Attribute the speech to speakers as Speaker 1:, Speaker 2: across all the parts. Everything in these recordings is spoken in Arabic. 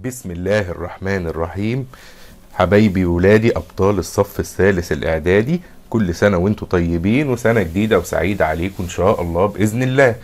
Speaker 1: بسم الله الرحمن الرحيم. حبايبي ولادي أبطال الصف الثالث الإعدادي، كل سنة وانتم طيبين وسنة جديدة وسعيدة عليكم إن شاء الله بإذن الله.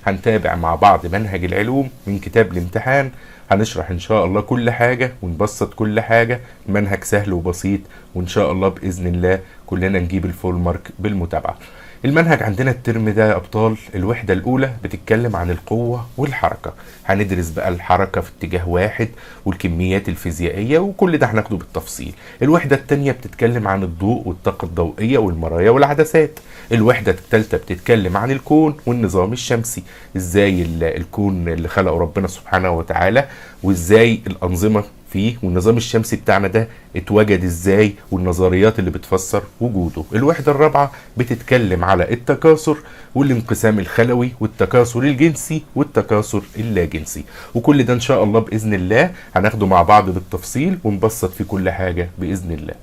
Speaker 1: هنتابع مع بعض منهج العلوم من كتاب الامتحان. هنشرح إن شاء الله كل حاجة ونبسط كل حاجة. منهج سهل وبسيط، وإن شاء الله بإذن الله كلنا نجيب الفول مارك بالمتابعة. المنهج عندنا الترم ده يا أبطال، الوحدة الأولى بتتكلم عن القوة والحركة. هندرس بقى الحركة في اتجاه واحد والكميات الفيزيائية وكل ده هناخده بالتفصيل. الوحدة التانية بتتكلم عن الضوء والطاقة الضوئية والمرايا والعدسات. الوحدة التالتة بتتكلم عن الكون والنظام الشمسي، ازاي الكون اللي خلقه ربنا سبحانه وتعالى، وازاي الأنظمة فيه والنظام الشمسي بتاعنا ده اتوجد ازاي، والنظريات اللي بتفسر وجوده. الوحدة الرابعة بتتكلم على التكاثر والانقسام الخلوي والتكاثر الجنسي والتكاثر اللاجنسي، وكل ده ان شاء الله بإذن الله هناخده مع بعض بالتفصيل ونبسط في كل حاجة بإذن الله.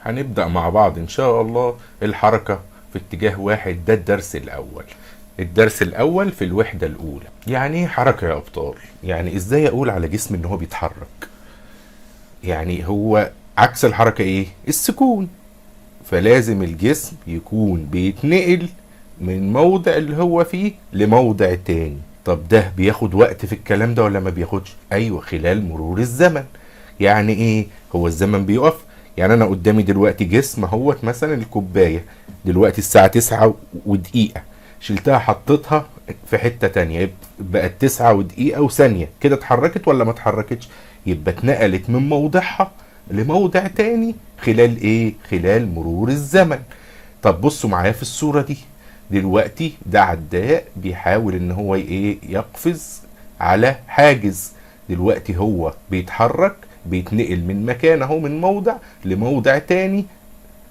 Speaker 1: هنبدأ مع بعض ان شاء الله الحركة في اتجاه واحد، ده الدرس الأول. الدرس الأول في الوحدة الأولى. يعني ايه حركة يا أبطال؟ يعني ازاي أقول على جسم ان هو بيتحرك؟ يعني هو عكس الحركة ايه؟ السكون. فلازم الجسم يكون بيتنقل من موضع اللي هو فيه لموضع تاني. طب ده بياخد وقت في الكلام ده ولا ما بياخدش؟ ايوه، خلال مرور الزمن. يعني ايه؟ هو الزمن بيقف؟ يعني انا قدامي دلوقتي جسم اهوت، مثلا الكوباية دلوقتي الساعة 9 ودقيقة، شلتها حطيتها في حتة تانية بقت 9 ودقيقة وثانية، كده اتحركت ولا ما اتحركتش؟ يبقى اتنقلت من موضعها لموضع تاني خلال ايه؟ خلال مرور الزمن. طب بصوا معايا في الصورة دي. دلوقتي ده عداء بيحاول ان هو ايه؟ يقفز على حاجز. دلوقتي هو بيتحرك، بيتنقل من مكان اهو، من موضع لموضع تاني،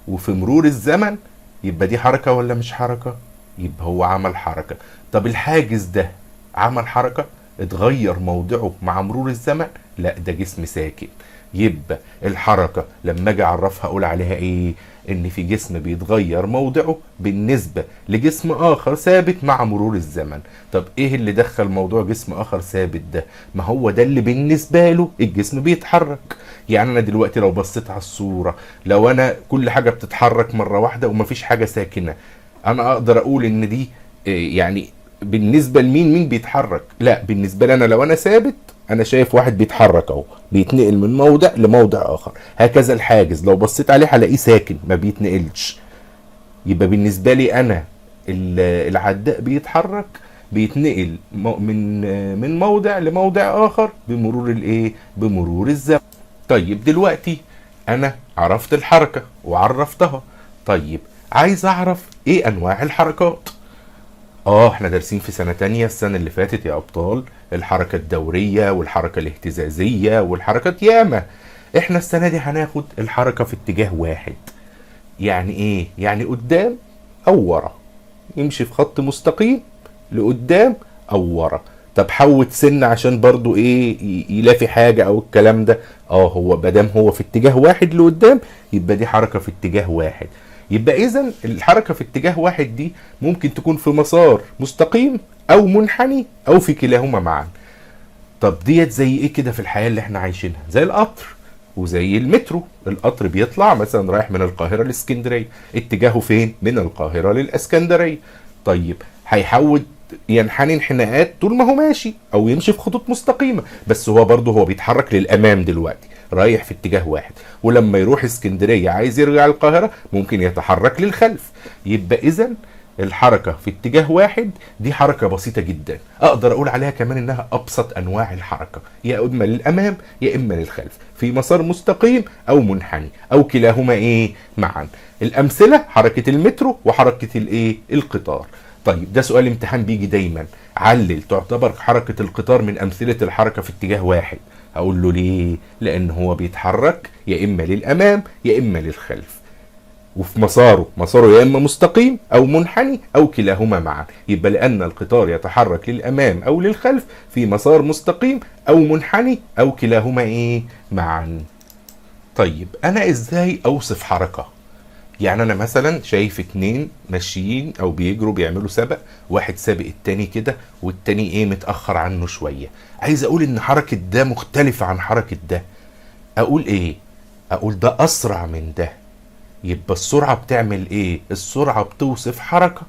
Speaker 1: وفي مرور الزمن. يبقى دي حركة ولا مش حركة؟ يبقى هو عمل حركة. طب الحاجز ده عمل حركة؟ اتغير موضعه مع مرور الزمن؟ لا، ده جسم ساكن. يبقى الحركة لما اجي اعرفها اقول عليها ايه؟ ان في جسم بيتغير موضعه بالنسبة لجسم اخر ثابت مع مرور الزمن. طب ايه اللي دخل موضوع جسم اخر ثابت ده؟ ما هو ده اللي بالنسبة له الجسم بيتحرك. يعني انا دلوقتي لو بصيت على الصورة، لو انا كل حاجة بتتحرك مرة واحدة ومفيش حاجة ساكنة، انا اقدر اقول ان دي يعني بالنسبة لمين مين بيتحرك؟ لا، بالنسبة لي انا لو انا ثابت، انا شايف واحد بيتحرك اهو، بيتنقل من موضع لموضع اخر. هكذا الحاجز لو بصيت عليه هلاقيه ساكن ما بيتنقلش. يبقى بالنسبة لي انا العداء بيتحرك، بيتنقل من موضع لموضع اخر بمرور الايه؟ بمرور الزمن. طيب دلوقتي انا عرفت الحركة وعرفتها. طيب عايز اعرف ايه انواع الحركات. احنا دارسين في سنة تانية السنة اللي فاتت يا ابطال الحركة الدورية والحركة الاهتزازية والحركات ياما. احنا السنة دي هناخد الحركة في اتجاه واحد. يعني ايه؟ يعني قدام او ورا، يمشي في خط مستقيم لقدام او ورا. طب حوت سن عشان برضو ايه؟ يلافي حاجة او الكلام ده. هو مادام هو في اتجاه واحد لقدام يبقى دي حركة في اتجاه واحد. يبقى اذا الحركة في اتجاه واحد دي ممكن تكون في مسار مستقيم او منحني او في كلاهما معا. طب ديت زي ايه كده في الحياة اللي احنا عايشينها؟ زي القطر وزي المترو. القطر بيطلع مثلا رايح من القاهرة لاسكندرية، اتجاهه فين؟ من القاهرة للاسكندرية. طيب هيحود ينحني انحناءات طول ما هو ماشي، او يمشي في خطوط مستقيمة، بس هو برضه هو بيتحرك للامام دلوقتي، رايح في اتجاه واحد. ولما يروح اسكندرية عايز يرجع القاهرة ممكن يتحرك للخلف. يبقى اذا الحركة في اتجاه واحد دي حركة بسيطة جدا، اقدر اقول عليها كمان انها ابسط انواع الحركة، يا اما للامام يا اما للخلف، في مسار مستقيم او منحني او كلاهما ايه؟ معا. الامثلة حركة المترو وحركة الايه؟ القطار. طيب ده سؤال امتحان بيجي دايما، علل تعتبر حركة القطار من امثلة الحركة في اتجاه واحد. اقول له ليه؟ لان هو بيتحرك يا اما للامام يا اما للخلف، وفي مساره يا اما مستقيم او منحني او كلاهما معا. يبقى لان القطار يتحرك للامام او للخلف في مسار مستقيم او منحني او كلاهما ايه؟ معا. طيب انا ازاي اوصف حركة؟ يعني انا مثلا شايف اتنين ماشيين او بيجروا بيعملوا سبق، واحد سابق التاني كده والتاني ايه متأخر عنه شوية، عايز اقول ان حركة ده مختلفة عن حركة ده، اقول ايه؟ اقول ده اسرع من ده. يبقى السرعة بتعمل ايه؟ السرعة بتوصف حركة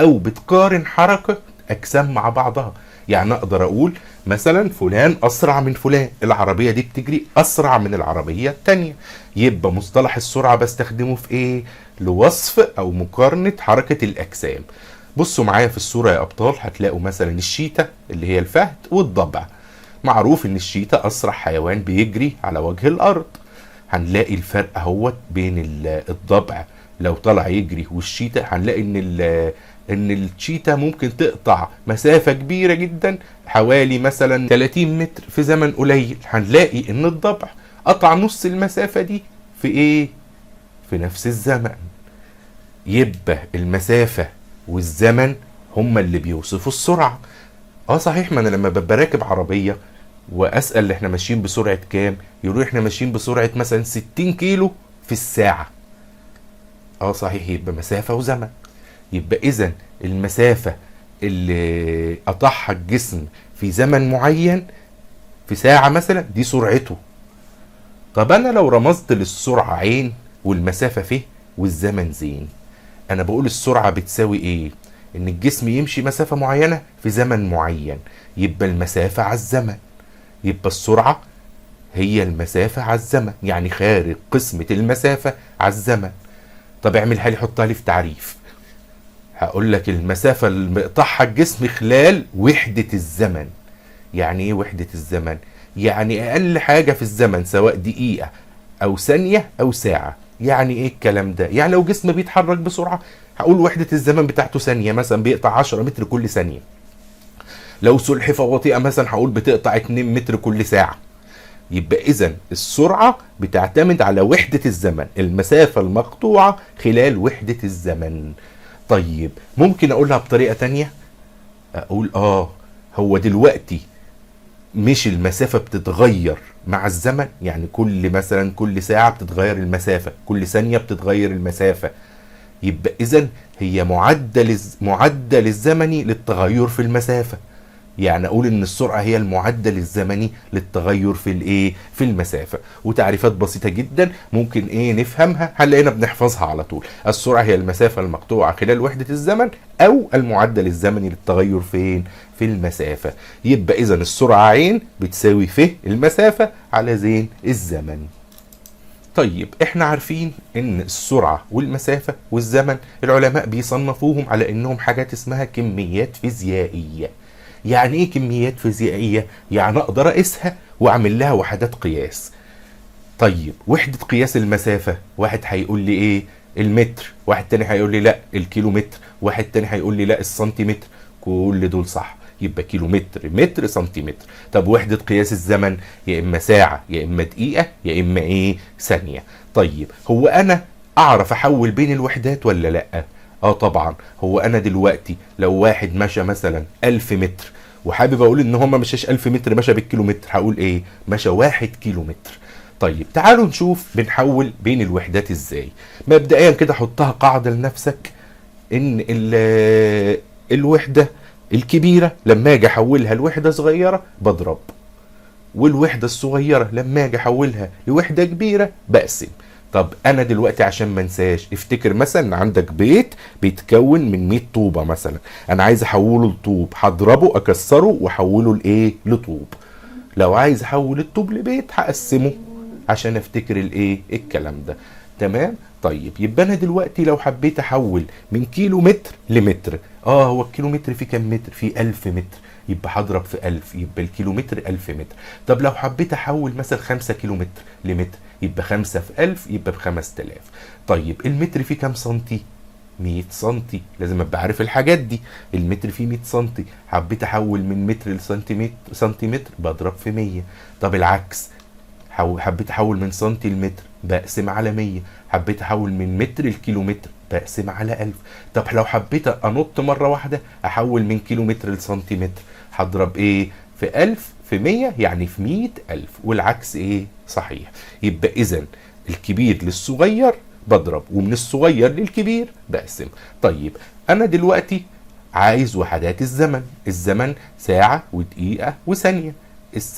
Speaker 1: او بتقارن حركة اجسام مع بعضها. يعني اقدر اقول مثلا فلان اسرع من فلان، العربية دي بتجري اسرع من العربية التانية. يبقى مصطلح السرعة بستخدمه في ايه؟ لوصف او مقارنة حركة الاجسام. بصوا معايا في الصورة يا ابطال، هتلاقوا مثلا الشيتا اللي هي الفهد والضبع. معروف ان الشيتا اسرع حيوان بيجري على وجه الارض. هنلاقي الفرق اهوت بين الضبع لو طلع يجري والشيتا، هنلاقي ان الشيتا ممكن تقطع مسافة كبيرة جدا حوالي مثلا 30 متر في زمن قليل. هنلاقي ان الضبع قطع نص المسافة دي في ايه؟ في نفس الزمن. يبقى المسافة والزمن هما اللي بيوصفوا السرعة. صحيح، ما انا لما ببقى راكب عربية واسأل احنا ماشيين بسرعة كام، يقولوا احنا ماشيين بسرعة مثلا 60 كيلو في الساعة. صحيح، يبقى مسافة وزمن. يبقى اذا المسافة اللي قطعها الجسم في زمن معين في ساعة مثلا دي سرعته. طب انا لو رمزت للسرعة عين والمسافة ف والزمن زين، انا بقول السرعة بتساوي ايه؟ ان الجسم يمشي مسافة معينة في زمن معين، يبقى المسافة على الزمن. يبقى السرعة هي المسافة على الزمن، يعني خارج قسمة المسافة على الزمن. طب اعملها لي، حطها لي في تعريف. هقول لك المسافة اللي مقطعها الجسم خلال وحدة الزمن. يعني ايه وحدة الزمن؟ يعني اقل حاجة في الزمن، سواء دقيقة او ثانية او ساعة. يعني ايه الكلام ده؟ يعني لو جسم بيتحرك بسرعة هقول وحدة الزمن بتاعته ثانية، مثلا بيقطع 10 متر كل ثانية. لو سلحفة بطيئة مثلا هقول بتقطع 2 متر كل ساعة. يبقى اذا السرعة بتعتمد على وحدة الزمن، المسافة المقطوعة خلال وحدة الزمن. طيب ممكن اقولها بطريقة تانية، اقول هو دلوقتي مش المسافة بتتغير مع الزمن، يعني مثلا كل ساعة بتتغير المسافة، كل ثانية بتتغير المسافة. يبقى اذا هي معدل الزمني للتغير في المسافة. يعني اقول ان السرعة هي المعدل الزمني للتغير في المسافة. وتعريفات بسيطة جدا ممكن نفهمها، هنلاقينا بنحفظها على طول. السرعة هي المسافة المقطوعة خلال وحدة الزمن او المعدل الزمني للتغير في المسافة. يبقى اذا السرعة عين بتساوي المسافة على زين الزمن. طيب احنا عارفين ان السرعة والمسافة والزمن العلماء بيصنفوهم على انهم حاجات اسمها كميات فيزيائية. يعني ايه كميات فيزيائية؟ يعني اقدر اقيسها واعمل لها وحدات قياس. طيب وحدة قياس المسافة، واحد هيقول لي ايه؟ المتر، واحد تاني هيقول لي لا الكيلومتر، واحد تاني هيقول لي لا السنتيمتر. كل دول صح، يبقى كيلومتر، متر، سنتيمتر. طب وحدة قياس الزمن، يا اما ساعة يا اما دقيقة يا اما ثانية. طيب هو انا اعرف احول بين الوحدات ولا لا؟ طبعا. هو انا دلوقتي لو واحد مشى مثلا 1000 متر وحابب اقول ان هما مشاش 1000 متر، مشى بالكيلومتر، هقول مشى 1 كيلومتر. طيب تعالوا نشوف بنحول بين الوحدات ازاي. مبدئيا كده حطها قاعدة لنفسك، ان الوحدة الكبيرة لما اجي احولها لوحدة صغيرة بضرب، والوحدة الصغيرة لما اجي احولها لوحدة كبيرة بقسم. طب انا دلوقتي عشان ما انساش، افتكر مثلا عندك بيت بيتكون من 100 طوبة مثلا، انا عايز احوله لطوب، هضربه اكسره واحوله لطوب. لو عايز احول الطوب لبيت هقسمه عشان افتكر الكلام ده. تمام. طيب يبقى انا دلوقتي لو حبيت احول من كيلو متر لمتر، هو الكيلومتر فيه كام متر؟ فيه 1000 متر، يبقى هضرب في 1000، يبقى الكيلومتر 1000 متر. طب لو حبيت احول مثلا 5 كيلومتر لمتر، يبقى 5 في 1000 يبقى ب 5000. طيب المتر فيه كام سنتي؟ 100 سنتي. لازم ابقى عارف الحاجات دي. المتر فيه 100 سنتي، حبيت احول من متر لسنتيمتر بضرب في 100. طب العكس، حبيت احول من سنتي لمتر بقسم على 100. حبيت احول من متر لكيلومتر بقسم على 1000. طب لو حبيت انط مره واحده احول من كيلومتر لسنتيمتر، هضرب في 1000 في 100 يعني في 100,000. والعكس صحيح. يبقى اذا الكبير للصغير بضرب، ومن الصغير للكبير بقسم. طيب أنا دلوقتي عايز وحدات الزمن. الزمن ساعة ودقيقة وثانية.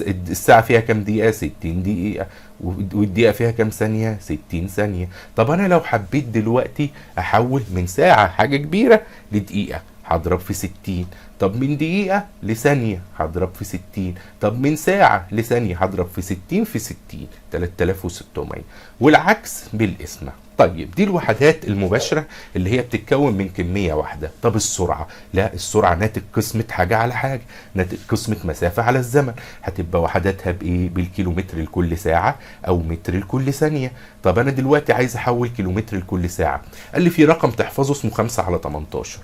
Speaker 1: الساعة فيها كام دقيقة؟ 60 دقيقة. والدقيقة فيها كام ثانية؟ 60 ثانية. طب أنا لو حبيت دلوقتي أحول من ساعة حاجة كبيرة لدقيقة، هضرب في 60. طب من دقيقة لثانية هضرب في 60. طب من ساعة لثانية هضرب في 60 في 60، 3600. والعكس بالقسمة. طيب دي الوحدات المباشرة اللي هي بتتكون من كمية واحدة. طب السرعة؟ لا، السرعة ناتج قسمة حاجة على حاجة، ناتج قسمة مسافة على الزمن. هتبقى وحداتها بإيه؟ بالكيلومتر لكل ساعة أو متر لكل ثانية. طب أنا دلوقتي عايز أحول كيلومتر لكل ساعة. قال لي في رقم تحفظه اسمه 5/18.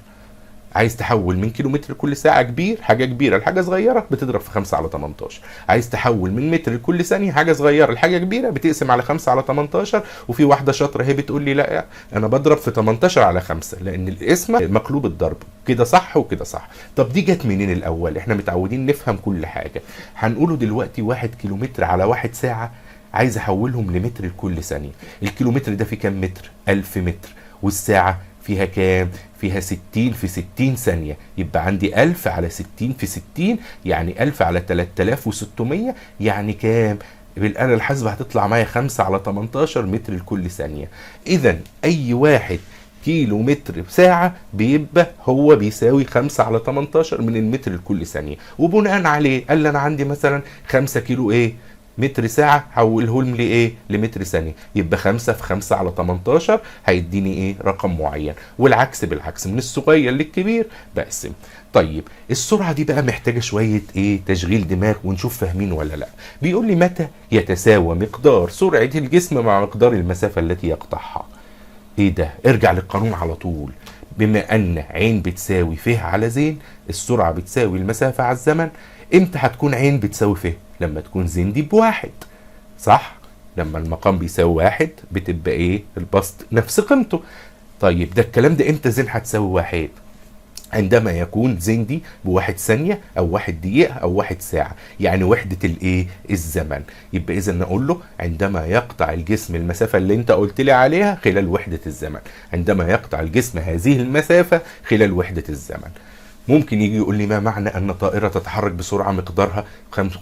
Speaker 1: عايز تحول من كيلومتر لكل ساعة كبير، حاجة كبيرة لحاجة صغيرة، بتضرب في 5/18. عايز تحول من متر لكل ثانية، حاجة صغيرة لحاجة كبيرة، بتقسم على 5/18. وفي واحدة شاطرة هي بتقول لي لا، أنا بضرب في 18/5، لأن القسمة مقلوب الضرب. كده صح وكده صح. طب دي جت منين الأول؟ إحنا متعودين نفهم كل حاجة. هنقوله دلوقتي 1 كيلومتر على 1 ساعة، عايز أحولهم لمتر لكل ثانية. الكيلومتر ده فيه كام متر؟ 1000 متر. والساعة فيها كام؟ فيها 60 في 60 ثانية. يبقى عندي 1000 على 60 في 60، يعني 1000 على 3600، يعني كام؟ بالآلة الحاسبة هتطلع معايا 5/18 متر لكل ثانية. إذا أي واحد كيلو متر بساعة بيبقى هو بيساوي 5/18 من المتر لكل ثانية. وبناء عليه قال لي أنا عندي مثلا 5 كيلو إيه؟ متر ساعة، حولهم لإيه؟ لمتر ثانية. يبقى 5 في 5/18 هيديني إيه؟ رقم معين. والعكس بالعكس، من الصغير للكبير بقسم. طيب السرعة دي بقى محتاجة شوية إيه؟ تشغيل دماغ، ونشوف فاهمين ولا لأ. بيقول لي متى يتساوى مقدار سرعة الجسم مع مقدار المسافة التي يقطعها. إيه ده؟ ارجع للقانون على طول. بما أن عين بتساوي ف على زين، السرعة بتساوي المسافة على الزمن. امتى هتكون عين بتساوي ف؟ لما تكون زين دي بواحد، صح؟ لما المقام بيساوي 1 بتبقى ايه؟ البسط نفس قيمته. طيب ده الكلام ده امتى زين هتساوي 1؟ عندما يكون زين دي ب1 ثانية أو 1 دقيقة أو 1 ساعة، يعني وحدة الإيه؟ الزمن. يبقى إذا نقول له عندما يقطع الجسم المسافة اللي أنت قلت لي عليها خلال وحدة الزمن. عندما يقطع الجسم هذه المسافة خلال وحدة الزمن. ممكن يجي يقول لي ما معنى أن طائرة تتحرك بسرعة مقدارها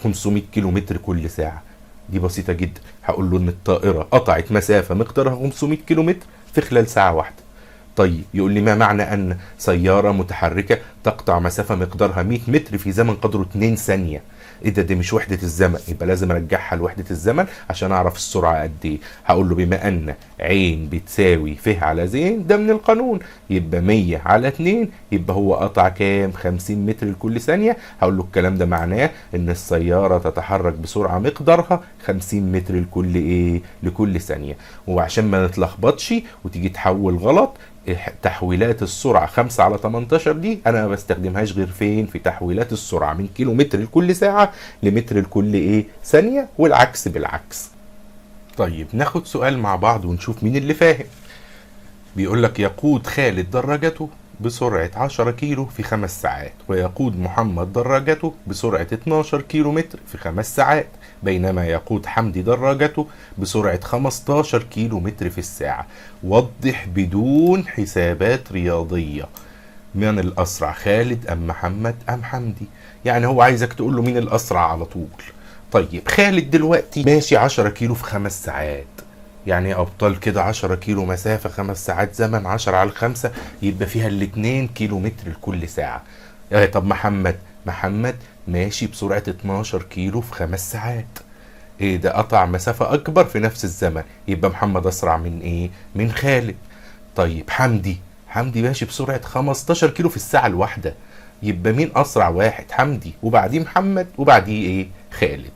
Speaker 1: 500 كيلومتر كل ساعة؟ دي بسيطة جدا. هقول له إن الطائرة قطعت مسافة مقدارها 500 كيلومتر في خلال ساعة واحدة. طيب يقول لي ما معنى أن سيارة متحركة تقطع مسافة مقدارها 100 متر في زمن قدره 2 ثانية؟ ايه ده؟ دي مش وحدة الزمن. يبقى لازم ارجعها لوحدة الزمن عشان اعرف السرعة قد ايه. هقول له بما ان عين بتساوي ف على زين، ده من القانون، يبقى 100 على 2، يبقى هو قطع كام؟ 50 متر لكل ثانية. هقول له الكلام ده معناه ان السيارة تتحرك بسرعة مقدارها 50 متر لكل ايه؟ لكل ثانية. وعشان ما نتلخبطش وتيجي تحول غلط، تحويلات السرعة 5/18 دي أنا ما بستخدمهاش غير فين؟ في تحويلات السرعة من كيلو متر لكل ساعة لمتر لكل إيه؟ ثانية، والعكس بالعكس. طيب ناخد سؤال مع بعض ونشوف مين اللي فاهم. بيقول لك يقود خالد دراجته بسرعة 10 كيلو في 5 ساعات، ويقود محمد دراجته بسرعة 12 كيلو متر في 5 ساعات، بينما يقود حمدي دراجته بسرعة 15 كيلو متر في الساعة. وضح بدون حسابات رياضية من الأسرع، خالد أم محمد أم حمدي. يعني هو عايزك تقول له مين الأسرع على طول. طيب خالد دلوقتي ماشي 10 كيلو في 5 ساعات، يعني أبطال كده 10 كيلو مسافة 5 ساعات زمن، 10 على 5 يبقى فيها 2 كيلو متر لكل ساعة. طب محمد ماشي بسرعة 12 كيلو في 5 ساعات. ايه ده؟ قطع مسافة أكبر في نفس الزمن، يبقى محمد أسرع من ايه؟ من خالد. طيب حمدي ماشي بسرعة 15 كيلو في الساعة الواحدة، يبقى مين أسرع واحد؟ حمدي، وبعديه محمد، وبعديه ايه؟ خالد.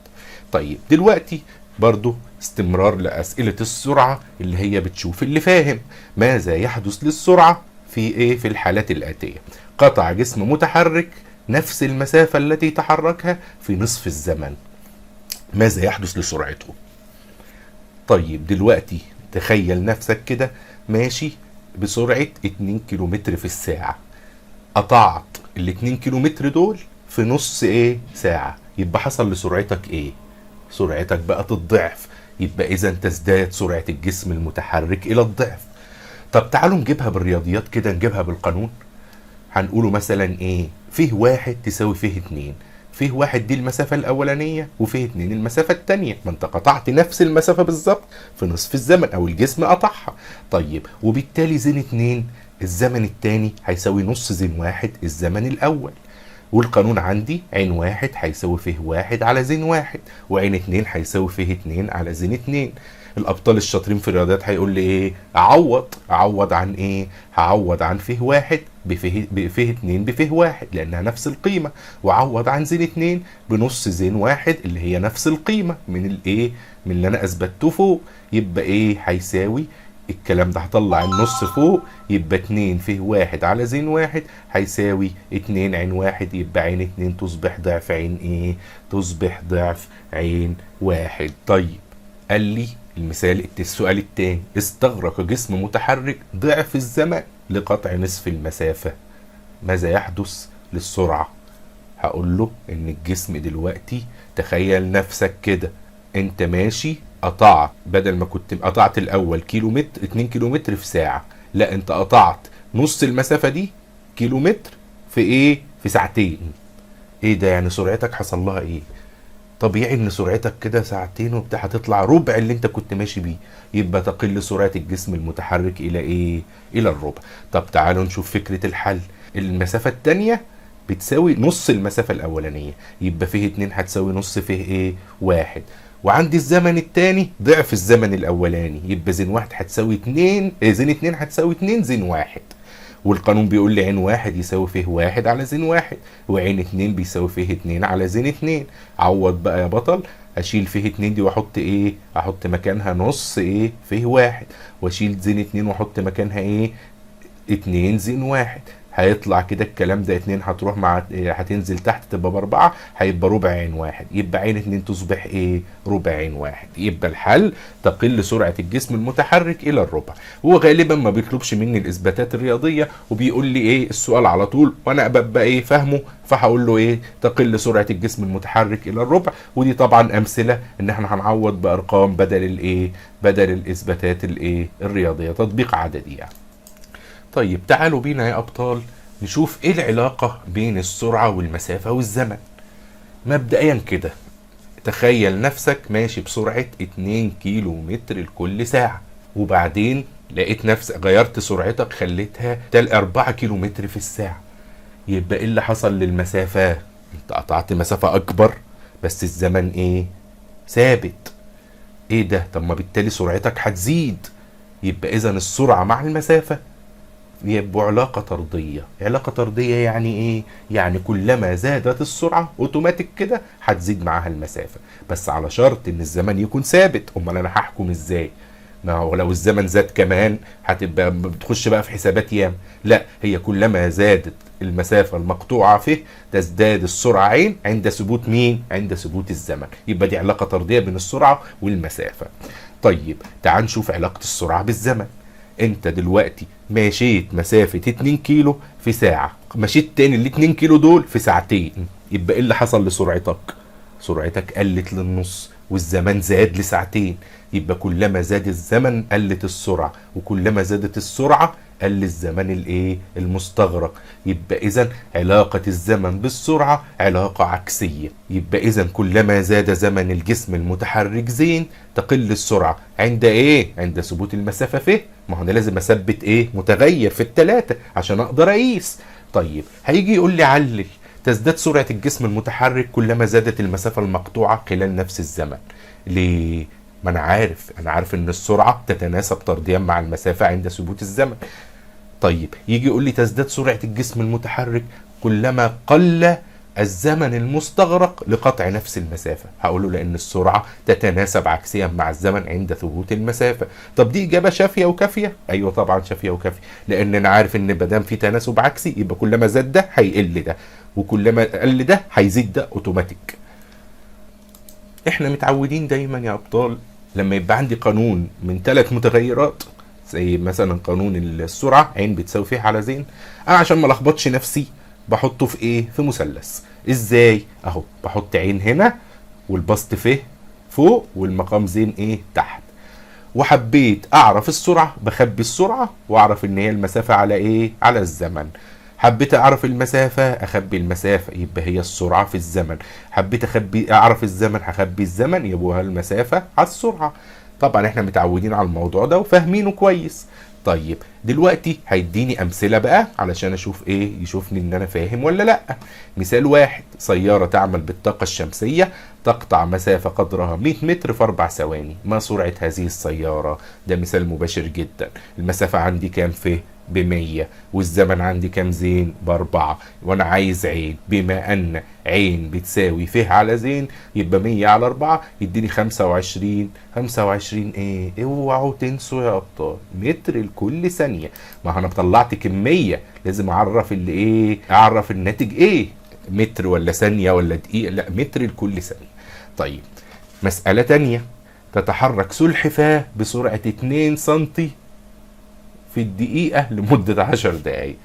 Speaker 1: طيب دلوقتي برضو استمرار لأسئلة السرعة اللي هي بتشوف اللي فاهم. ماذا يحدث للسرعة في ايه؟ في الحالات الآتية: قطع جسم متحرك نفس المسافة التي تحركها في نصف الزمن، ماذا يحدث لسرعته؟ طيب دلوقتي تخيل نفسك كده ماشي بسرعة 2 كيلومتر في الساعة، قطعت ال2 كيلومتر دول في نص ايه؟ ساعة، يبقى حصل لسرعتك ايه؟ سرعتك بقى تضعف. يبقى اذا تزداد سرعة الجسم المتحرك الى الضعف. طب تعالوا نجيبها بالرياضيات كده، نجيبها بالقانون. هنقوله مثلا ايه؟ فيه واحد تساوي فيه اتنين. فيه واحد دي المسافة الأولانية، وفيه اتنين المسافة التانية. ما انت قطعت نفس المسافة بالظبط في نصف الزمن، أو الجسم قطعها. طيب وبالتالي زين اتنين الزمن التاني هيساوي نص زين واحد الزمن الأول. والقانون عندي عين واحد هيساوي فيه واحد على زين واحد، وعين اتنين هيساوي فيه اتنين على زين اتنين. الابطال الشاطرين في الرياضيات هيقول لي ايه؟ اعوض عن ايه؟ هعوض عن فيه واحد بفيه اتنين بفيه واحد لانها نفس القيمه، وعوض عن زين اتنين بنص زين واحد اللي هي نفس القيمه من الايه؟ من اللي انا اثبته فوق. يبقى ايه هيساوي الكلام ده؟ هطلع النص فوق، يبقى 2 فيه واحد على زين واحد هيساوي 2 عين واحد. يبقى عين 2 تصبح ضعف عين ايه؟ تصبح ضعف عين واحد. طيب قال لي السؤال التاني، استغرق جسم متحرك ضعف الزمن لقطع نصف المسافة، ماذا يحدث للسرعة؟ هقول له ان الجسم دلوقتي، تخيل نفسك كده انت ماشي قطعت، بدل ما كنت قطعت الاول كيلومتر 2 كيلومتر في ساعة، لا انت قطعت نص المسافة دي كيلومتر في ايه؟ في ساعتين. ايه ده؟ يعني سرعتك حصل لها ايه؟ طبيعي ان سرعتك كده ساعتين وبتاع هتطلع ربع اللي انت كنت ماشي بيه. يبقى تقل سرعة الجسم المتحرك الى ايه؟ الى الربع. طب تعالوا نشوف فكرة الحل. المسافة التانية بتساوي نص المسافة الاولانية، يبقى فيه 2 هتساوي نص فيه ايه؟ واحد. وعندي الزمن التاني ضعف الزمن الاولاني، يبقى زين واحد هتساوي 2 زين 2 هتساوي 2 زين واحد. والقانون بيقول لي عين واحد يساوي فيه واحد على زين واحد، وعين اتنين بيساوي فيه اتنين على زين اتنين. عوض بقى يا بطل. اشيل فيه اتنين دي واحط ايه؟ احط مكانها نص ايه؟ فيه واحد. واشيل زين اتنين واحط مكانها ايه؟ اتنين زين واحد. هيطلع كده الكلام ده 2 هتروح مع هتنزل تحت تبقى ب4، هيبقى ربع عين واحد. يبقى عين 2 تصبح ايه؟ ربع عين واحد. يبقى الحل تقل سرعة الجسم المتحرك الى الربع. هو غالبا ما بيطلبش مني الاثباتات الرياضية، وبيقول لي ايه السؤال على طول، وانا ببقى ايه فاهمه، فهقول له ايه؟ تقل سرعة الجسم المتحرك الى الربع. ودي طبعا امثلة ان احنا هنعوض بارقام بدل الايه؟ بدل الاثباتات الايه؟ الرياضية، تطبيق عددي يعني. طيب تعالوا بينا يا أبطال نشوف إيه العلاقة بين السرعة والمسافة والزمن. مبدئيا كده تخيل نفسك ماشي بسرعة 2 كيلو متر لكل ساعة، وبعدين لقيت نفسك غيرت سرعتك خليتها 4 كيلو متر في الساعة. يبقى إيه اللي حصل للمسافة؟ انت قطعت مسافة أكبر بس الزمن إيه؟ ثابت. إيه ده؟ طب ما بالتالي سرعتك هتزيد. يبقى إذن السرعة مع المسافة يبقوا علاقة طردية. علاقة طردية يعني ايه؟ يعني كلما زادت السرعة اوتوماتيك كده هتزيد معاها المسافة، بس على شرط ان الزمن يكون ثابت. امال انا هحكم ازاي؟ ما هو لو الزمن زاد كمان هتبقى بتخش بقى في حسابات يام. لا، هي كلما زادت المسافة المقطوعة فيه تزداد السرعة عين عند ثبوت مين؟ عند ثبوت الزمن. يبقى دي علاقة طردية بين السرعة والمسافة. طيب تعال نشوف علاقة السرعة بالزمن. انت دلوقتي مشيت مسافة 2 كيلو في ساعة، مشيت تاني ال 2 كيلو دول في ساعتين. يبقى ايه اللي حصل لسرعتك؟ سرعتك قلت للنص والزمن زاد لساعتين. يبقى كلما زاد الزمن قلت السرعة، وكلما زادت السرعة قل الزمن الايه؟ المستغرق. يبقى اذا علاقة الزمن بالسرعة علاقة عكسية. يبقى اذا كلما زاد زمن الجسم المتحرك زين تقل السرعة عند ايه؟ عند ثبوت المسافة فيه. ما هو انا لازم اثبت ايه؟ متغير في الثلاثة عشان اقدر اقيس. طيب هيجي يقول لي علل. تزداد سرعة الجسم المتحرك كلما زادت المسافة المقطوعة خلال نفس الزمن. ليه؟ ما انا عارف ان السرعة تتناسب طرديا مع المسافة عند ثبوت الزمن. طيب يجي يقول لي تزداد سرعة الجسم المتحرك كلما قل الزمن المستغرق لقطع نفس المسافة. هقول له لأن السرعة تتناسب عكسيا مع الزمن عند ثبوت المسافة. طب دي إجابة شافية وكافية؟ أيوة طبعا شافية وكافية، لأن أنا عارف إن مادام في تناسب عكسي يبقى كلما زاد ده هيقل ده، وكلما قل ده هيزيد ده أوتوماتيك. إحنا متعودين دايما يا أبطال لما يبقى عندي قانون من 3 متغيرات، زي مثلا قانون السرعة عين بتساوي فيه على زين، أنا عشان ما لخبطش نفسي بحطه في ايه؟ في مثلث. ازاي؟ اهو بحط عين هنا والبسط فيه فوق والمقام زين ايه تحت. وحبيت اعرف السرعة بخبي السرعة واعرف ان هي المسافة على ايه، على الزمن. حبيت اعرف المسافة اخبي المسافة يبقى هي السرعة في الزمن. حبيت اعرف الزمن هخبي الزمن يبقى المسافة على السرعة. طبعا احنا متعودين على الموضوع ده وفاهمينه كويس. طيب دلوقتي هيديني امثله بقى علشان اشوف ايه، يشوفني ان انا فاهم ولا لا. مثال واحد: سياره تعمل بالطاقه الشمسيه تقطع مسافه قدرها 100 متر في 4 ثواني، ما سرعه هذه السياره؟ ده مثال مباشر جدا. المسافه عندي كام؟ في ب100، والزمن عندي كام؟ زين ب4، وانا عايز عين. بما ان عين بتساوي ف على زين يبقى 100 على 4 يديني 25. 25 ايه؟ اوعوا تنسوا يا ابطال، متر لكل ثانيه. ما انا طلعت كميه، لازم اعرف اللي ايه، اعرف الناتج ايه، متر ولا ثانيه ولا دقيقه؟ لا، متر لكل ثانيه. طيب مساله تانية: تتحرك سلحفاه بسرعه 2 سنتي في الدقيقة لمدة 10 دقايق.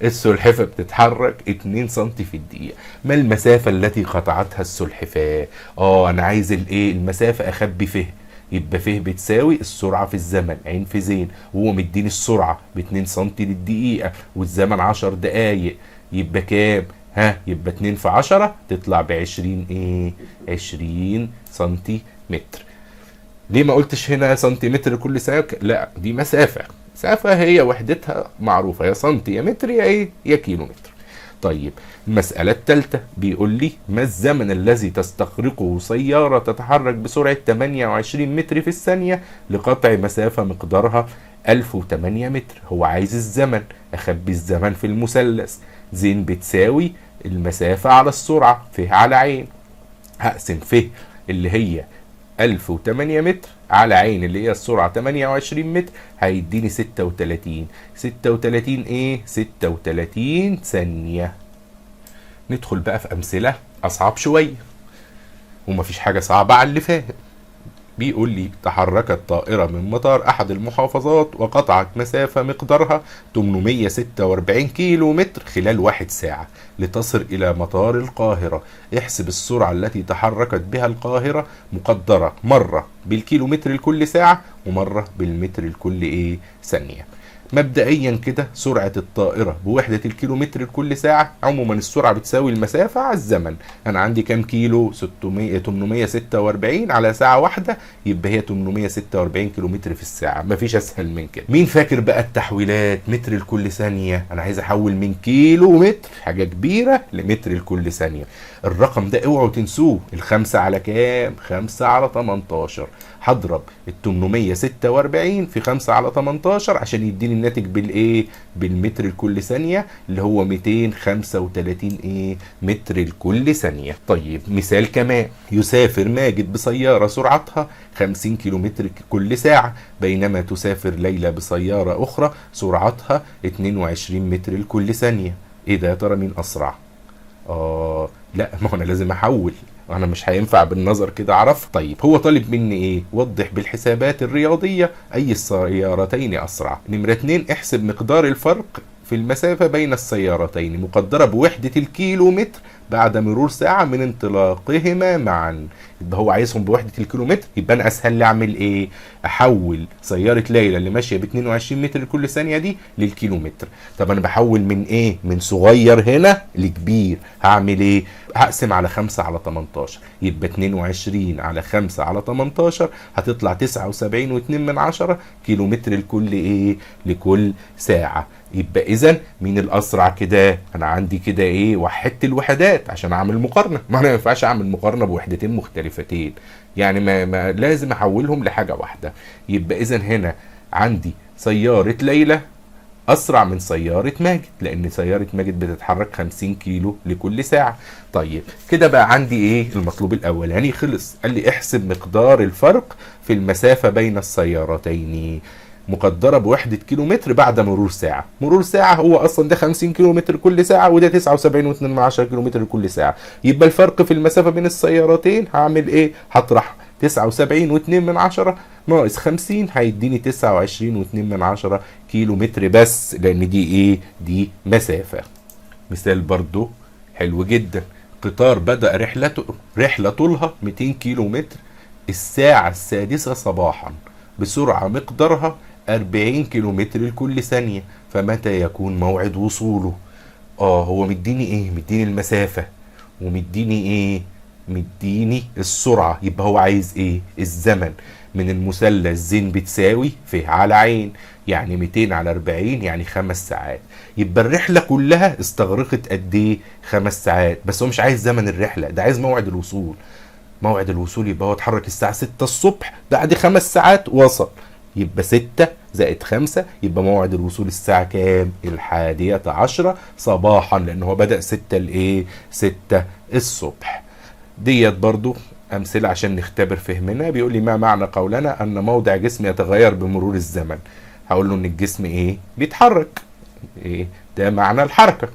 Speaker 1: السلحفة بتتحرك 2 سنتي في الدقيقة. ما المسافة التي قطعتها السلحفاة؟ أنا عايز الإيه؟ المسافة أخبي فيه. يبقى فيه بتساوي السرعة في الزمن عين في زين، وهو مديني السرعة ب2 سنتي للدقيقة والزمن 10 دقايق. يبقى كام؟ يبقى 2 في 10 تطلع ب20 ايه؟ 20 سنتي متر. ليه ما قلتش هنا سنتيمتر كل ساعة؟ لا، دي مسافة. مسافة هي وحدتها معروفة، يا سنتي يا متر يا ايه، يا كيلو متر. طيب المسألة الثالثة بيقول لي: ما الزمن الذي تستغرقه سيارة تتحرك بسرعة 28 متر في الثانية لقطع مسافة مقدارها 1008 متر؟ هو عايز الزمن، اخبي الزمن في المثلث. زين بتساوي المسافة على السرعة ف على عين. هقسم ف اللي هي 1008 متر على عين اللي هي السرعة 28 متر، هيديني 36. 36 ايه؟ 36 ثانية. ندخل بقى في أمثلة أصعب شوية، ومفيش حاجة صعبة على اللي فاهم. بيقول لي: تحركت طائرة من مطار أحد المحافظات وقطعت مسافة مقدارها 846 كيلو متر خلال 1 ساعة لتصل إلى مطار القاهرة. احسب السرعة التي تحركت بها القاهرة مقدرة مرة بالكيلومتر لكل ساعة ومرة بالمتر لكل ايه ثانية. مبدئيا كده سرعة الطائرة بوحدة الكيلومتر لكل ساعة. عموما السرعة بتساوي المسافة على الزمن. انا عندي كام كيلو؟ 846 على ساعة واحدة، يبقى هي 846 كيلومتر في الساعة. مفيش اسهل من كده. مين فاكر بقى التحويلات؟ متر لكل ثانية. انا عايز احول من كيلو متر، حاجة كبيرة، لمتر لكل ثانية. الرقم ده اوعوا تنسوه. الخمسة على كام؟ 5 على 18. هضرب ال 846 في 5 على 18 عشان يديني الناتج بالايه؟ بالمتر لكل ثانيه، اللي هو 235 ايه؟ متر لكل ثانيه. طيب مثال كمان: يسافر ماجد بسياره سرعتها 50 كيلومتر كل ساعه، بينما تسافر ليلى بسياره اخرى سرعتها 22 متر لكل ثانيه. ايه ده يا ترى؟ مين اسرع؟ لا، ما هو انا لازم احول، انا مش هينفع بالنظر كده اعرف. طيب هو طالب مني ايه؟ وضح بالحسابات الرياضية اي السيارتين اسرع. نمرة 2: احسب مقدار الفرق في المسافة بين السيارتين مقدرة بوحدة الكيلو متر بعد مرور ساعة من انطلاقهما معا. يبقى هو عايزهم بوحدة الكيلو متر، يبقى انا اسهل لي اعمل ايه؟ احول سيارة ليلى اللي ماشية ب 22 متر لكل ثانية دي للكيلو متر. طب انا بحول من ايه؟ من صغير هنا لكبير. هعمل ايه؟ هقسم على 5 على 18، يبقى 22 على 5 على 18 هتطلع 79.2 كيلو متر لكل ايه؟ لكل ساعة. يبقى اذا مين الاسرع كده؟ انا عندي كده ايه؟ وحدت الوحدات عشان اعمل مقارنه. ما انا ما ينفعش اعمل مقارنه بوحدتين مختلفتين، يعني ما لازم احولهم لحاجه واحده. يبقى اذا هنا عندي سياره ليلى اسرع من سياره ماجد، لان سياره ماجد بتتحرك 50 كيلو لكل ساعه. طيب كده بقى عندي ايه؟ المطلوب الاولاني خلص. قال لي احسب مقدار الفرق في المسافه بين السيارتين مقدرة بوحدة كيلو متر بعد مرور ساعة. مرور ساعة هو أصلا ده 50 كيلو متر كل ساعة، وده 79.2 كيلو متر كل ساعة. يبقى الفرق في المسافة بين السيارتين هعمل إيه؟ هطرح 79.2 ناقص 50 هيديني 29.2 كيلو متر بس، لأن دي إيه؟ دي مسافة. مثال برضو حلو جدا: قطار بدأ رحلة طولها 200 كيلو متر الساعة السادسة صباحا بسرعة مقدارها 40 كيلومتر لكل ثانية، فمتى يكون موعد وصوله؟ هو مديني ايه؟ مديني المسافة، ومديني ايه؟ مديني السرعة. يبقى هو عايز ايه؟ الزمن. من المثلث ز بتساوي ف على عين، يعني 200 على 40 يعني 5 ساعات. يبقى الرحلة كلها استغرقت قد ايه؟ 5 ساعات. بس هو مش عايز زمن الرحلة، ده عايز موعد الوصول. موعد الوصول يبقى هو اتحرك الساعة 6 الصبح، بعد 5 ساعات وصل. يبقى 6 زائد 5 يبقى موعد الوصول الساعة كام؟ 11 صباحا، لأن هو بدأ 6 الإيه؟ 6 الصبح. ديت برضو أمثلة عشان نختبر فهمنا. بيقول لي ما معنى قولنا أن موضع جسم يتغير بمرور الزمن؟ هقول له إن الجسم إيه؟ بيتحرك. إيه؟ ده معنى الحركة،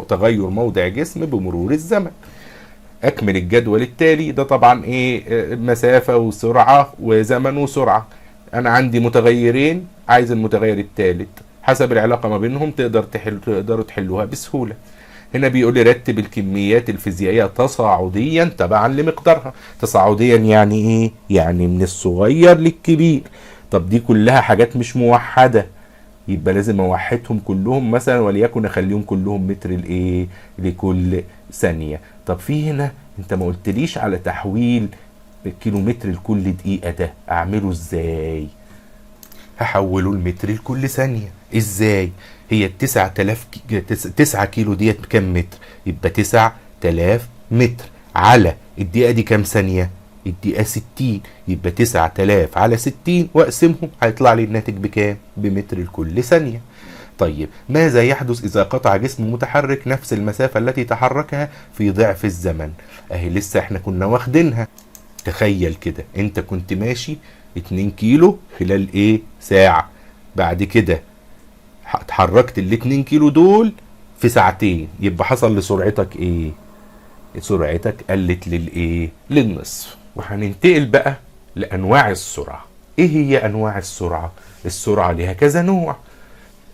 Speaker 1: تغير موضع جسم بمرور الزمن. اكمل الجدول التالي. ده طبعا ايه؟ مسافة وسرعة وزمن وسرعة. انا عندي متغيرين، عايز المتغير الثالث. حسب العلاقة ما بينهم تقدروا تحلوها بسهولة. هنا بيقول لي رتب الكميات الفيزيائية تصاعديا تبعا لمقدارها. تصاعديا يعني ايه؟ يعني من الصغير للكبير. طب دي كلها حاجات مش موحدة، يبقى لازم اوحدهم كلهم مثلا، وليكن اخليهم كلهم متر الايه؟ لكل ثانية. طب في هنا انت ما قلتليش على تحويل الكيلومتر لكل دقيقة، ده اعمله ازاي؟ هحوله المتر لكل ثانية. ازاي؟ هي 9000 9 كيلو ديت كام متر؟ يبقى 9000 متر على الدقيقة دي كام ثانية؟ الدقيقة 60. يبقى 9000 على 60 واقسمهم، هيطلع لي الناتج بكام؟ بمتر لكل ثانية. طيب ماذا يحدث إذا قطع جسم متحرك نفس المسافة التي تحركها في ضعف الزمن؟ اهي لسه احنا كنا واخدينها. تخيل كده انت كنت ماشي 2 كيلو خلال ايه؟ ساعة. بعد كده اتحركت ال 2 كيلو دول في ساعتين، يبقى حصل لسرعتك ايه؟ سرعتك قلت للايه؟ للنصف. وهننتقل بقى لانواع السرعة. ايه هي انواع السرعة؟ السرعة لها كذا نوع.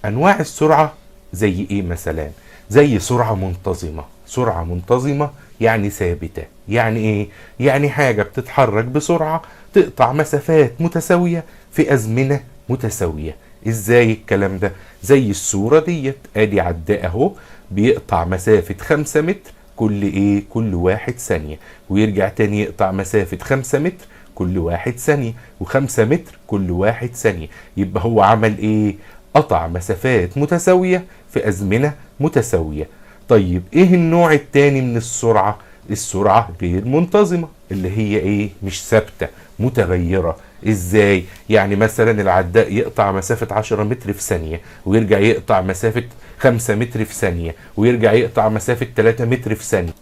Speaker 1: انواع السرعة زي ايه مثلا؟ زي سرعة منتظمة. سرعة منتظمة يعني ثابتة. يعني ايه؟ يعني حاجة بتتحرك بسرعة تقطع مسافات متساوية في ازمنة متساوية. ازاي الكلام ده؟ زي الصورة ديت، ادي عداء اهو بيقطع مسافة 5 متر كل ايه؟ كل 1 ثانية، ويرجع تاني يقطع مسافة 5 متر كل 1 ثانية، و5 متر كل 1 ثانية. يبقى هو عمل ايه؟ قطع مسافات متساوية في أزمنة متساوية. طيب ايه النوع التاني من السرعة؟ السرعة غير منتظمة، اللي هي ايه؟ مش ثابتة، متغيرة. ازاي؟ يعني مثلا العداء يقطع مسافة 10 متر في ثانية، ويرجع يقطع مسافة 5 متر في ثانية، ويرجع يقطع مسافة 3 متر في ثانية.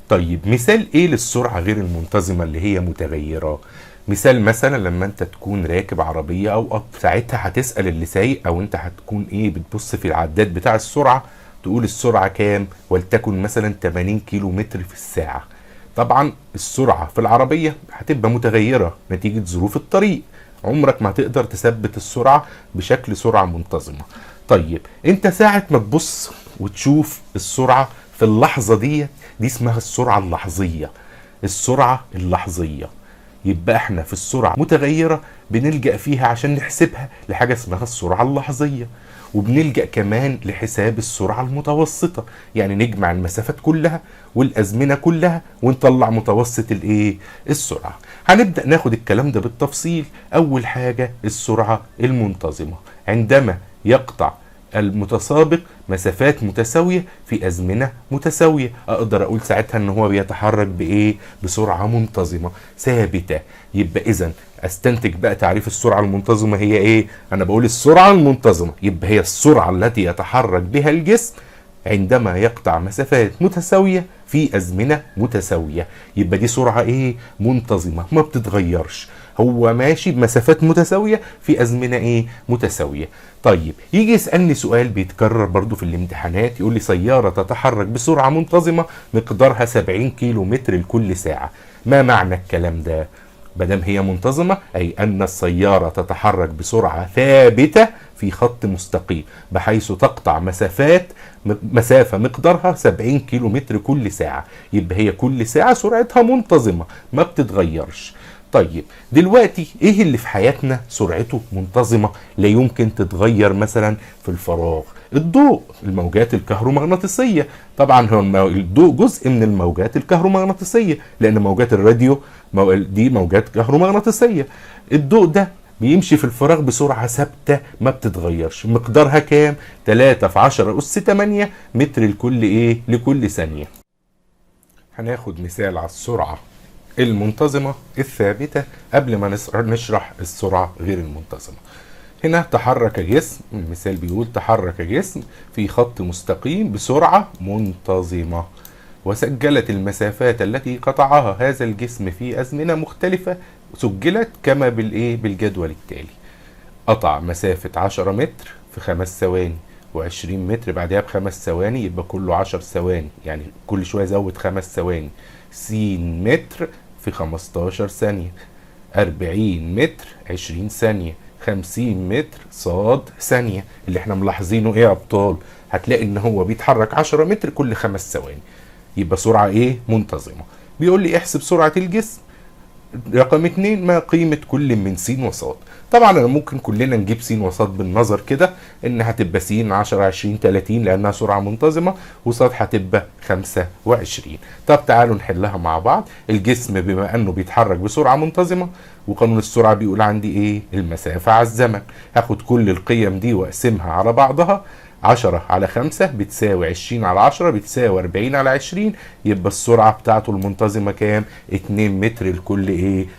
Speaker 1: طيب مثال ايه للسرعة غير المنتظمة اللي هي متغيرة؟ مثال مثلا لما انت تكون راكب عربية او قطر، ساعتها هتسأل اللي سايق، او انت هتكون ايه؟ بتبص في العداد بتاع السرعة، تقول السرعة كام؟ ولتكن مثلا 80 كيلو متر في الساعة. طبعا السرعة في العربية هتبقى متغيرة نتيجة ظروف الطريق، عمرك ما هتقدر تثبت السرعة بشكل سرعة منتظمة. طيب انت ساعة ما تبص وتشوف السرعة في اللحظة دي اسمها السرعة اللحظية. السرعة اللحظية. يبقى احنا في السرعة متغيرة بنلجأ فيها عشان نحسبها لحاجة اسمها السرعة اللحظية، وبنلجأ كمان لحساب السرعة المتوسطة، يعني نجمع المسافات كلها والأزمنة كلها ونطلع متوسط الايه؟ السرعة. هنبدأ ناخد الكلام ده بالتفصيل. أول حاجة السرعة المنتظمة، عندما يقطع المتسابق مسافات متساوية في أزمنة متساوية، أقدر أقول ساعتها أنه هو بيتحرك بإيه؟ بسرعة منتظمة ثابتة. يبقى إذن أستنتج بقى تعريف السرعة المنتظمة هي إيه؟ أنا بقول السرعة المنتظمة يبقى هي السرعة التي يتحرك بها الجسم عندما يقطع مسافات متساوية في أزمنة متساوية. يبقى دي سرعة إيه؟ منتظمة، ما بتتغيرش، هو ماشي بمسافات متساوية في أزمنة إيه؟ متساوية. طيب يجي يسألني سؤال بيتكرر برضو في الامتحانات، يقول لي سيارة تتحرك بسرعة منتظمة مقدارها 70 كيلو متر لكل ساعة. ما معنى الكلام ده؟ بدم هي منتظمة أي أن السيارة تتحرك بسرعة ثابتة في خط مستقيم، بحيث تقطع مسافة مقدارها 70 كيلو متر كل ساعة. يبقى هي كل ساعة سرعتها منتظمة ما بتتغيرش. طيب دلوقتي ايه اللي في حياتنا سرعته منتظمة لا يمكن تتغير؟ مثلا في الفراغ الضوء، الموجات الكهرومغناطيسية. طبعا هو الضوء جزء من الموجات الكهرومغناطيسية، لان موجات الراديو دي موجات كهرومغناطيسية. الضوء ده بيمشي في الفراغ بسرعة ثابتة ما بتتغيرش، مقدارها كام؟ 3 في 10 أس 8 متر لكل ثانية. هناخد مثال على السرعة المنتظمة الثابتة قبل ما نشرح السرعة غير المنتظمة. هنا تحرك جسم، المثال بيقول تحرك جسم في خط مستقيم بسرعة منتظمة، وسجلت المسافات التي قطعها هذا الجسم في أزمنة مختلفة، سجلت كما بالجدول التالي. قطع مسافة 10 متر في 5 ثواني، و20 متر بعدها ب5 ثواني، يبقى كله 10 ثواني، يعني كل شوية زود 5 ثواني. س متر في 15 ثانية، 40 متر 20 ثانية، 50 متر صاد ثانية. اللي احنا ملاحظينه ايه يا ابطال؟ هتلاقي ان هو بيتحرك 10 متر كل 5 ثواني، يبقى سرعة منتظمة. بيقول لي احسب سرعة الجسم. رقم 2، ما قيمة كل من س وصاد؟ طبعا انا ممكن كلنا نجيب س وصاد بالنظر كده، ان هتبقى س 10 20 30 لانها سرعة منتظمة، وصاد هتبقى 25. طب تعالوا نحلها مع بعض. الجسم بما انه بيتحرك بسرعة منتظمة، وقانون السرعة بيقول عندي المسافة على الزمن، هاخد كل القيم دي واقسمها على بعضها. 10 على 5 بتساوي 20 على 10 بتساوي 40 على 20، يبقى السرعة بتاعته المنتظمة كام؟ 2 متر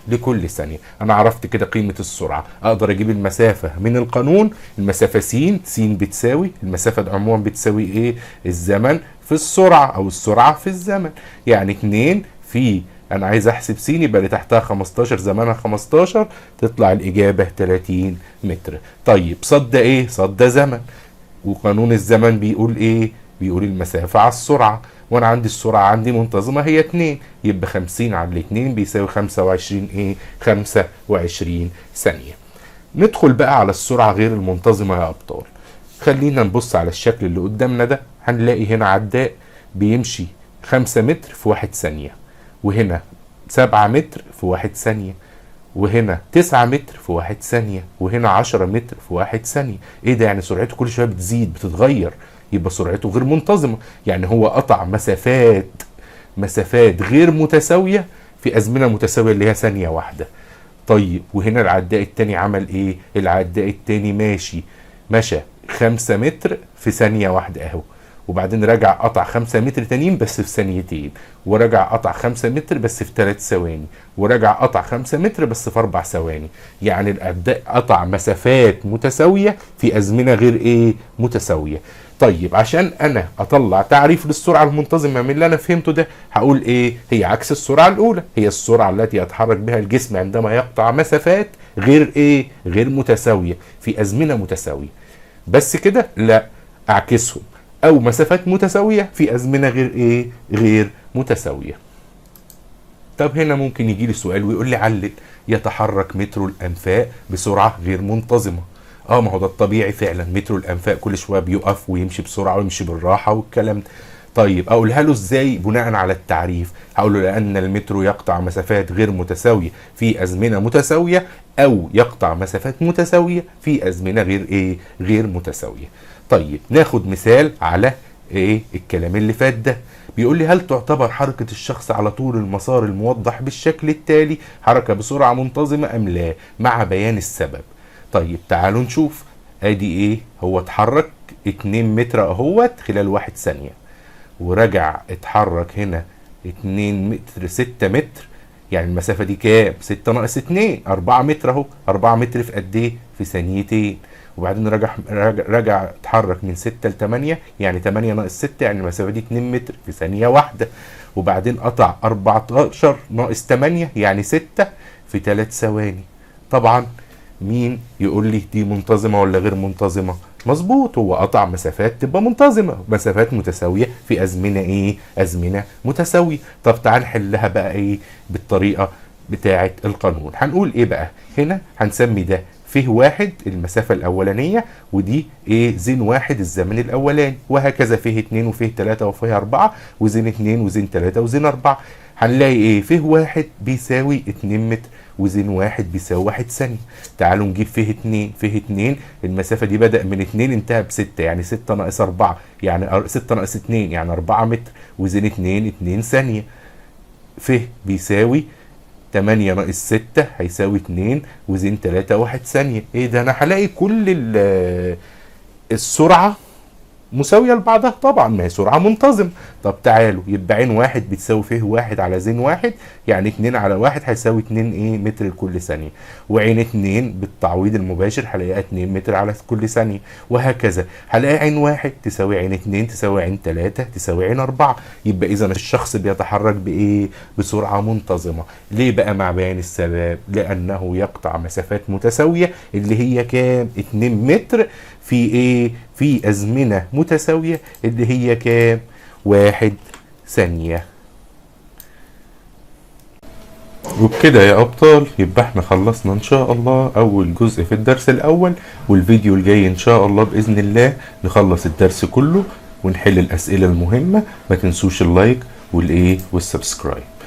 Speaker 1: لكل ثانية. انا عرفت كده قيمة السرعة. اقدر اجيب المسافة من القانون. المسافة س بتساوي المسافة عموما بتساوي الزمن في السرعة، او السرعة في الزمن. يعني 2 في، انا عايز احسب س يبقى اللي تحتها 15 زمانها 15، تطلع الاجابة 30 متر. طيب صد ده صد ده زمن، وقانون الزمن بيقول بيقول المسافة على السرعة، وانا عندي السرعة عندي منتظمة هي 2، يبقى 50 على 2 بيساوي 25 25 ثانية. ندخل بقى على السرعة غير المنتظمة يا ابطال. خلينا نبص على الشكل اللي قدامنا ده. هنلاقي هنا عداء بيمشي 5 متر في 1 ثانية، وهنا 7 متر في 1 ثانية، وهنا 9 متر في 1 ثانية، وهنا 10 متر في 1 ثانية. ده يعني سرعته كل شوية بتزيد بتتغير، يبقى سرعته غير منتظمة. يعني هو قطع مسافات غير متساوية في أزمنة متساوية اللي هي ثانية واحدة. طيب وهنا العداء التاني عمل العداء التاني مشى 5 متر في ثانية واحدة اهو، وبعدين رجع قطع 5 متر تانيين بس في ثانيتين، ورجع قطع 5 متر بس في 3 ثواني، ورجع قطع 5 متر بس في 4 ثواني. يعني الأداء قطع مسافات متساوية في أزمنة غير متساوية. طيب عشان أنا أطلع تعريف للسرعة المنتظمة من اللي أنا فهمته ده، هقول هي عكس السرعة الأولى، هي السرعة التي يتحرك بها الجسم عندما يقطع مسافات غير متساوية في أزمنة متساوية. بس كده؟ لا، أعكسهم، او مسافات متساوية في ازمنة غير متساوية. طب هنا ممكن يجي لي سؤال ويقول لي علل. يتحرك مترو الانفاق بسرعة غير منتظمة. ما هو ده الطبيعي فعلا، مترو الانفاق كل شوية بيقف ويمشي بسرعة ويمشي بالراحة والكلام ده. طيب اقولها له ازاي بناء على التعريف؟ هقول له لان المترو يقطع مسافات غير متساوية في ازمنة متساوية، او يقطع مسافات متساوية في ازمنة غير متساوية. طيب ناخد مثال على الكلام اللي فات ده. بيقول لي هل تعتبر حركة الشخص على طول المسار الموضح بالشكل التالي حركة بسرعة منتظمة ام لا، مع بيان السبب. طيب تعالوا نشوف. ادي هو اتحرك 2 متر اهوت خلال 1 ثانية، ورجع اتحرك هنا 2 متر 6 متر، يعني المسافة دي كام؟ 6 ناقص 2 4 متر اهو، 4 متر في قد في ثانيتين. وبعدين رجع اتحرك من 6 ل 8، يعني 8 ناقص 6 يعني المسافة دي 2 متر في ثانية واحدة. وبعدين قطع 14 ناقص 8 يعني 6 في 3 ثواني. طبعا مين يقول لي دي منتظمة ولا غير منتظمة؟ مظبوط، هو قطع مسافات تبقى منتظمة، مسافات متساوية في أزمنة أزمنة متساوية. طب تعال نحلها بقى بالطريقة بتاعة القانون. هنقول بقى؟ هنا هنسمي ده فيه واحد المسافة الأولانية، ودي ايه زين واحد الزمن الأولاني، وهكذا فيه اتنين وفيه تلاتة وفيه أربعة، وزين اتنين وزين تلاتة وزين أربعة. هنلاقي ايه فيه واحد بيساوي 2 متر، وزين واحد بيساوي 1 ثانية. تعالوا نجيب فيه اتنين. فيه اتنين المسافة دي بدأ من 2 انتهى ب6، يعني 6 ناقص 4 يعني 6 ناقص 2 يعني 4 متر، وزين 2 ثانية. فيه بيساوي 8 ناقص 6 هيساوي 2، وزين 3 1 ثانية. ايه ده، انا هلاقي كل السرعة مساوية لبعضها طبعا، ما هي سرعة منتظم. طب تعالوا، يبقى عين واحد بتساوي فيه واحد على زين واحد، يعني 2 على واحد هيساوي 2 ايه متر لكل ثانية. وعين 2 بالتعويض المباشر هلاقيها 2 متر على كل ثانية، وهكذا. هلاقي عين واحد تساوي عين 2 تساوي عين 3 تساوي عين 4. يبقى اذا الشخص بيتحرك بايه؟ بسرعة منتظمة. ليه بقى مع بيان السبب؟ لانه يقطع مسافات متساوية اللي هي كام؟ 2 متر في ايه؟ في ازمنة متساوية اللي هي كام؟ 1 ثانية. وبكده يا ابطال يبقى احنا خلصنا ان شاء الله اول جزء في الدرس الاول، والفيديو الجاي ان شاء الله باذن الله نخلص الدرس كله ونحل الاسئلة المهمة. ما تنسوش اللايك والايه والسبسكرايب.